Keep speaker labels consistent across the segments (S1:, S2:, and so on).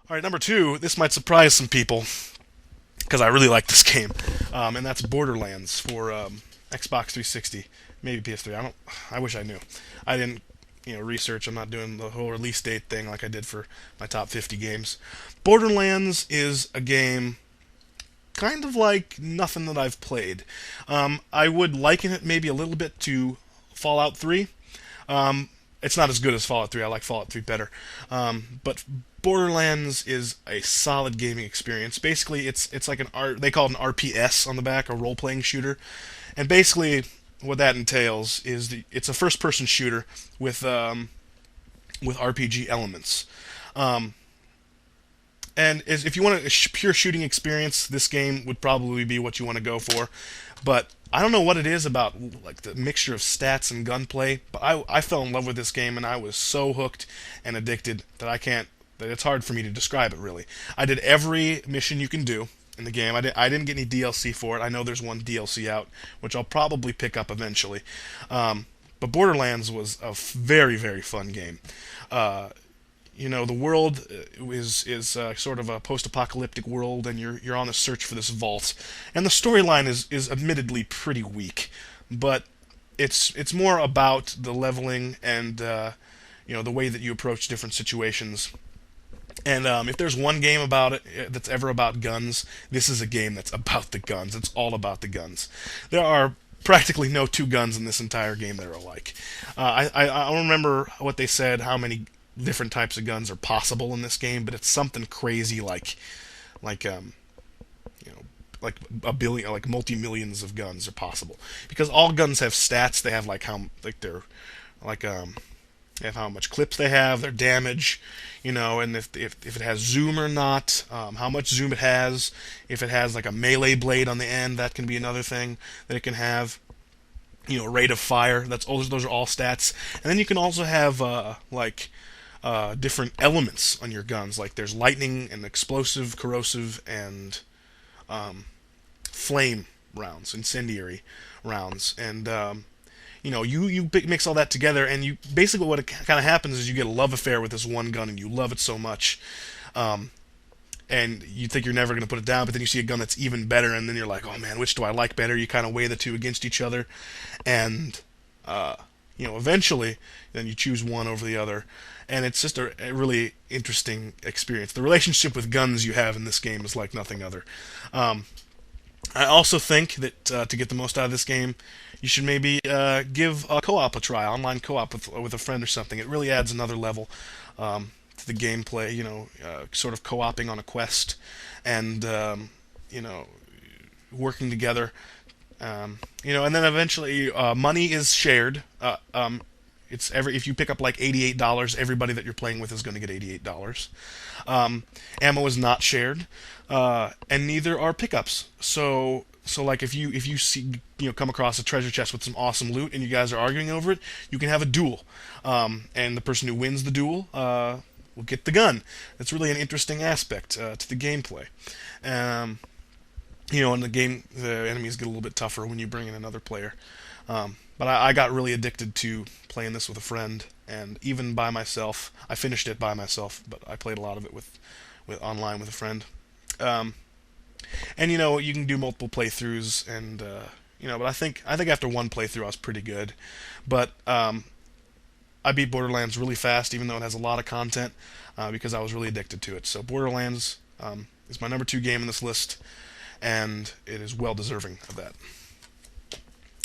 S1: All right, number two. This might surprise some people because I really like this game, and that's Borderlands for Xbox 360, maybe PS3. I don't. I wish I knew. I didn't, research. I'm not doing the whole release date thing like I did for my top 50 games. Borderlands is a game kind of like nothing that I've played. I would liken it maybe a little bit to Fallout 3. It's not as good as Fallout 3. I like Fallout 3 better. But Borderlands is a solid gaming experience. Basically, it's like they call it an RPS on the back, a role playing shooter, and basically what that entails is it's a first person shooter with RPG elements. Um, and if you want a pure shooting experience, this game would probably be what you want to go for. But I don't know what it is about like the mixture of stats and gunplay, but I fell in love with this game and I was so hooked and addicted that I can't that it's hard for me to describe it really. I did every mission you can do in the game. I didn't get any DLC for it. I know there's one DLC out, which I'll probably pick up eventually. But Borderlands was a very very fun game. Uh, the world is sort of a post-apocalyptic world, and you're on a search for this vault, and the storyline is admittedly pretty weak, but it's more about the leveling and the way that you approach different situations. And if there's one game about it that's ever about guns, this is a game that's about the guns. It's all about the guns. There are practically no two guns in this entire game that are alike. I don't remember what they said, how many different types of guns are possible in this game, but it's something crazy like you know like a billion, like multi-millions of guns are possible because all guns have stats. They have like how like they're like they have how much clips they have, their damage, and if it has zoom or not, how much zoom it has. If it has like a melee blade on the end, that can be another thing that it can have. Rate of fire. That's all. Those are all stats. And then you can also have different elements on your guns. Like there's lightning and explosive, corrosive, and flame rounds, incendiary rounds, and you mix all that together, and you basically what kind of happens is you get a love affair with this one gun, and you love it so much, um, and you think you're never going to put it down, but then you see a gun that's even better, and then you're like, oh man, which do I like better? You kind of weigh the two against each other, and eventually, then you choose one over the other, and it's just a really interesting experience. The relationship with guns you have in this game is like nothing other. Um, I also think that to get the most out of this game, you should maybe give co-op a try, online co-op with a friend or something. It really adds another level to the gameplay. Sort of co-oping on a quest, and you know, working together. And then eventually money is shared. It's if you pick up like $88, everybody that you're playing with is going to get $88. Ammo is not shared, and neither are pickups. So like if you see come across a treasure chest with some awesome loot and you guys are arguing over it, you can have a duel, and the person who wins the duel will get the gun. It's really an interesting aspect to the gameplay. Um, in the game, the enemies get a little bit tougher when you bring in another player. But I got really addicted to playing this with a friend, and even by myself. I finished it by myself, but I played a lot of it with online with a friend. Um, and you can do multiple playthroughs, and but I think after one playthrough I was pretty good. But I beat Borderlands really fast, even though it has a lot of content, because I was really addicted to it. So Borderlands is my number two game in this list, and it is well deserving of that.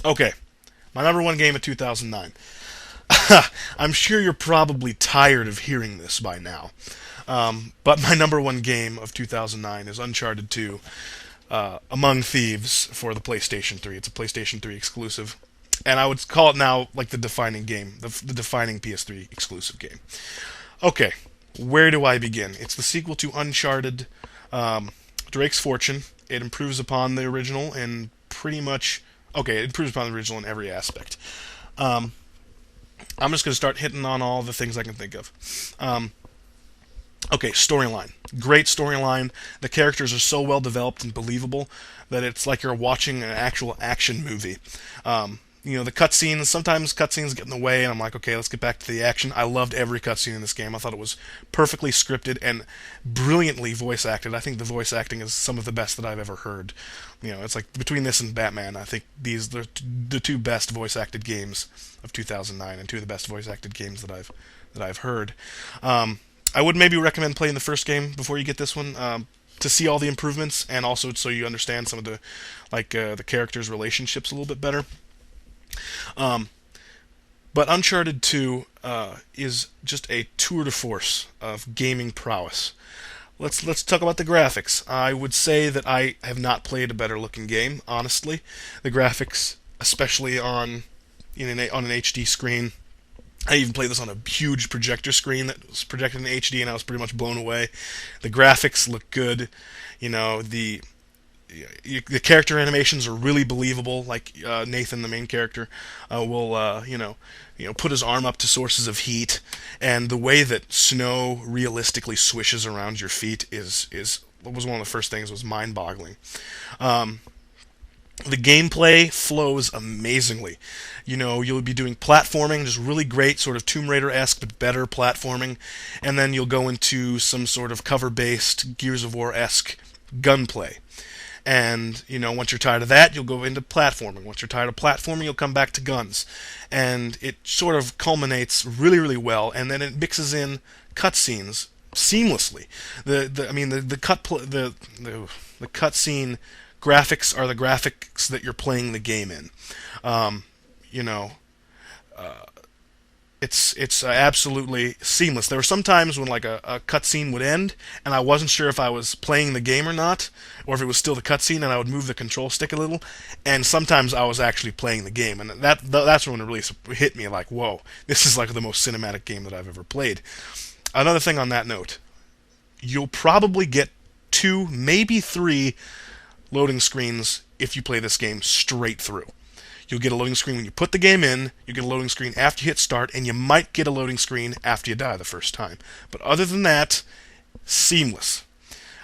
S1: Okay, my number one game of 2009. I'm sure you're probably tired of hearing this by now. But my number one game of 2009 is Uncharted 2, Among Thieves for the PlayStation 3. It's a PlayStation 3 exclusive. And I would call it now like the defining game, the defining PS3 exclusive game. Okay, where do I begin? It's the sequel to Uncharted, Drake's Fortune. It improves upon the original in pretty much. Okay, it improves upon the original in every aspect. Um, I'm just going to start hitting on all the things I can think of. Um, okay, storyline. Great storyline. The characters are so well developed and believable that it's like you're watching an actual action movie. The cutscenes, sometimes cutscenes get in the way, and I'm like, okay, let's get back to the action. I loved every cutscene in this game. I thought it was perfectly scripted and brilliantly voice acted. I think the voice acting is some of the best that I've ever heard. It's like between this and Batman, I think these are the two best voice acted games of 2009, and two of the best voice acted games that I've heard. I would maybe recommend playing the first game before you get this one. To see all the improvements, and also so you understand some of the characters' relationships a little bit better. Um, but Uncharted 2 is just a tour de force of gaming prowess. Let's talk about the graphics. I would say that I have not played a better looking game, honestly. The graphics, especially on an HD screen. I even played this on a huge projector screen that was projected in HD, and I was pretty much blown away. The graphics look good. The character animations are really believable. Like Nathan, the main character, will put his arm up to sources of heat, and the way that snow realistically swishes around your feet is was one of the first things was mind-boggling. Um, the gameplay flows amazingly. You'll be doing platforming, just really great, sort of Tomb Raider-esque, but better platforming, and then you'll go into some sort of cover-based Gears of War-esque gunplay. And, once you're tired of that, you'll go into platforming. Once you're tired of platforming, you'll come back to guns. And it sort of culminates really, really well, and then it mixes in cutscenes seamlessly. The cutscene graphics are the graphics that you're playing the game in. Um, you know, it's absolutely seamless. There were some times when like a cutscene would end, and I wasn't sure if I was playing the game or not, or if it was still the cutscene, and I would move the control stick a little. And sometimes I was actually playing the game, and that's when it really hit me. Like, whoa, this is like the most cinematic game that I've ever played. Another thing on that note, you'll probably get 2, maybe 3 loading screens if you play this game straight through. You'll get a loading screen when you put the game in, you get a loading screen after you hit start, and you might get a loading screen after you die the first time. But other than that, seamless.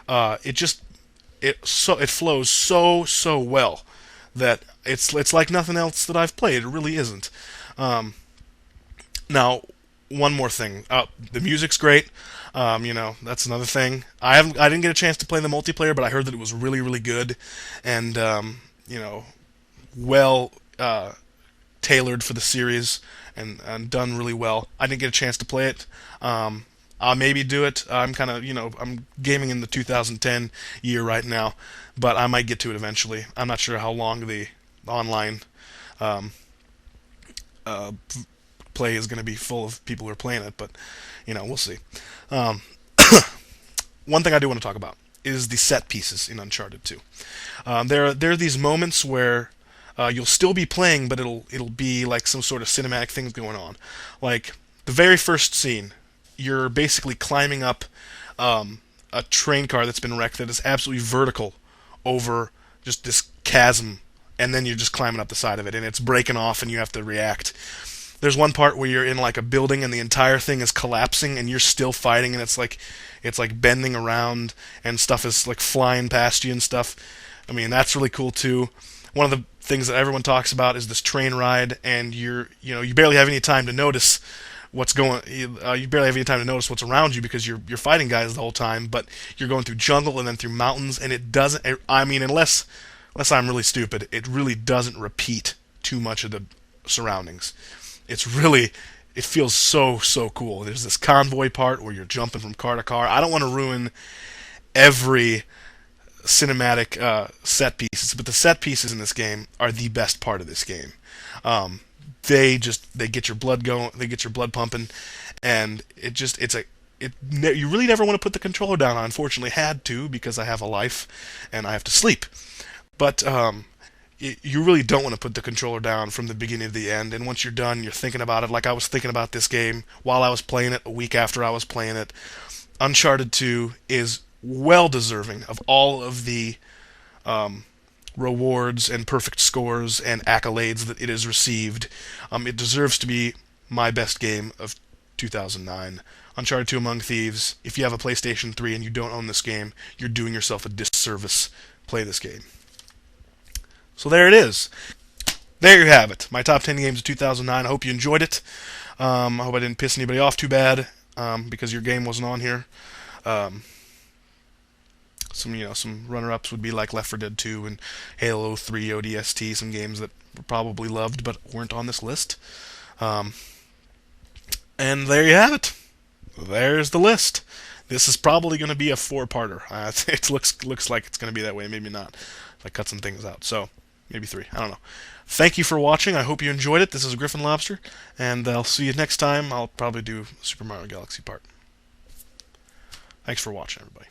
S1: It flows so well that it's like nothing else that I've played. It really isn't. Um, Now, one more thing. The music's great. That's another thing. I didn't get a chance to play the multiplayer, but I heard that it was really, really good, and well tailored for the series, and done really well. I didn't get a chance to play it. I'll maybe do it. I'm kind of, I'm gaming in the 2010 year right now, but I might get to it eventually. I'm not sure how long the online um, uh, play is going to be full of people who are playing it, but we'll see. Um, One thing I do want to talk about is the set pieces in Uncharted 2. There are these moments where you'll still be playing, but it'll be like some sort of cinematic things going on. Like the very first scene, you're basically climbing up a train car that's been wrecked that is absolutely vertical over just this chasm, and then you're just climbing up the side of it, and it's breaking off, and you have to react. There's one part where you're in like a building and the entire thing is collapsing and you're still fighting, and it's like bending around and stuff is like flying past you and stuff. I mean, that's really cool too. One of the things that everyone talks about is this train ride, and you barely have any time to notice what's going. You barely have any time to notice what's around you because you're fighting guys the whole time. But you're going through jungle and then through mountains, and it doesn't. I mean, unless I'm really stupid, it really doesn't repeat too much of the surroundings. It feels so cool. There's this convoy part where you're jumping from car to car. I don't want to ruin every cinematic set pieces, but the set pieces in this game are the best part of this game. Um, they get your blood going, they get your blood pumping, and you really never want to put the controller down. I unfortunately had to because I have a life and I have to sleep. But you really don't want to put the controller down from the beginning to the end. And once you're done, you're thinking about it. Like I was thinking about this game while I was playing it, a week after I was playing it. Uncharted 2 is well deserving of all of the rewards and perfect scores and accolades that it has received. It deserves to be my best game of 2009. Uncharted 2 Among Thieves. If you have a PlayStation 3 and you don't own this game, you're doing yourself a disservice. Play this game. So there it is. there you have it. My top 10 games of 2009. I hope you enjoyed it. I hope I didn't piss anybody off too bad because your game wasn't on here. Um, some runner-ups would be like Left 4 Dead 2 and Halo 3 ODST, some games that were probably loved but weren't on this list. Um, and there you have it. There's the list. This is probably going to be a four-parter. It looks like it's going to be that way. Maybe not. If I cut some things out, so maybe three. I don't know. Thank you for watching. I hope you enjoyed it. This is Griffinlobster, and I'll see you next time. I'll probably do Super Mario Galaxy part. Thanks for watching, everybody.